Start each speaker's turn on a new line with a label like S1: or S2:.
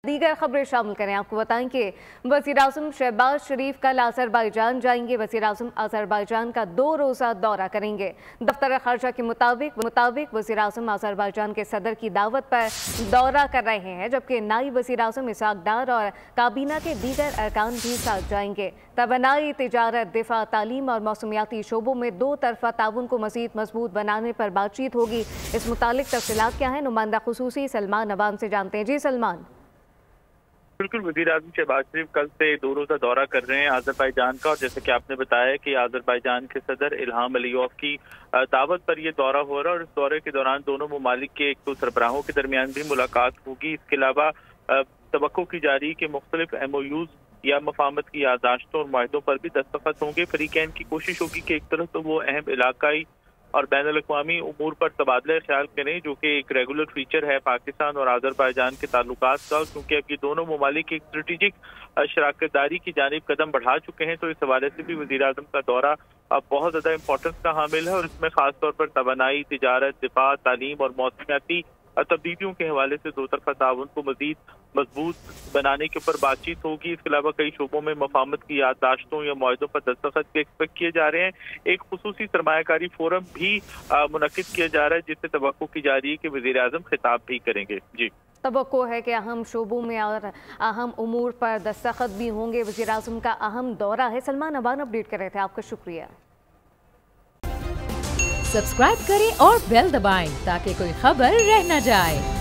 S1: दीगर खबरें शामिल करें। आपको बताएं कि वज़ीर-ए-आज़म शहबाज शरीफ कल अज़रबैजान जाएंगे। वज़ीर-ए-आज़म अज़रबैजान का 2 रोज़ा दौरा करेंगे। दफ्तर ख़ारजा के मुताबिक वज़ीर-ए-आज़म अज़रबैजान के सदर की दावत पर दौरा कर रहे हैं, जबकि नायब वज़ीर-ए-आज़म इसहाक डार और काबीना के दीगर अरकान भी साथ जाएंगे। तवानाई, तिजारत, दिफा, तालीम और मौसमियाती शोबों में 2 तरफ़ा ताउन को मज़ीद मजबूत बनाने पर बातचीत होगी। इस मुतालिक तफ़सीलात क्या है, नुमाइंदा ख़ुसूसी सलमान अवाम से जानते हैं। जी सलमान।
S2: बिल्कुल, वज़ीर-ए-आज़म शहबाज शरीफ कल से 2 रोज़ा दौरा कर रहे हैं अज़रबैजान का, और जैसे कि आपने बताया कि अज़रबैजान के सदर इल्हाम अलीयेव की दावत पर यह दौरा हो रहा है, और इस दौरे के दौरान दोनों ममालिक के एक तो सरबराहों के दरमियान भी मुलाकात होगी। इसके अलावा तवक्को की जा रही कि मुख्तलिफ MOUs या मफाहमत की याददाश्तों और मुआहदों पर भी दस्तखत होंगे। फरीकैन की कोशिश होगी कि एक तरफ तो वो अहम इलाकाई और बैनुल-अक़वामी उमूर पर तबादला ख्याल करें, जो कि एक रेगुलर फीचर है पाकिस्तान और अज़रबैजान के ताल्लुकात का, क्योंकि अब ये दोनों ममालिक एक स्ट्रेटेजिक शराकत दारी की जानिब कदम बढ़ा चुके हैं। तो इस हवाले से भी वज़ीर-ए-आज़म का दौरा अब बहुत ज़्यादा इंपॉर्टेंस का हामिल है, और इसमें खासतौर पर तवानाई, तिजारत, दिफा, तालीम और मौसमियाती तब्दीलियों के हवाले से 2 तरफ़ा ताउन को मज़ीद मजबूत बनाने के ऊपर बातचीत होगी। इसके अलावा कई शोबों में मफाहमत की याददाश्तों या मुआहदों पर दस्तखत भी एक्सपेक्ट किए जा रहे हैं। एक खुसूसी सरमायाकारी फोरम भी मुनक्किद किया जा रहा है, जिससे तवक्को की जा रही है कि वज़ीर-ए-आज़म खिताब भी करेंगे। जी,
S1: तवक्को है कि अहम शोबों में और अहम उमूर पर दस्तखत भी होंगे। वज़ीर-ए-आज़म का अहम दौरा है। सलमान अवान अपडेट कर रहे थे, आपका शुक्रिया।
S3: सब्सक्राइब करें और बेल दबाएं ताकि कोई खबर रह न जाए।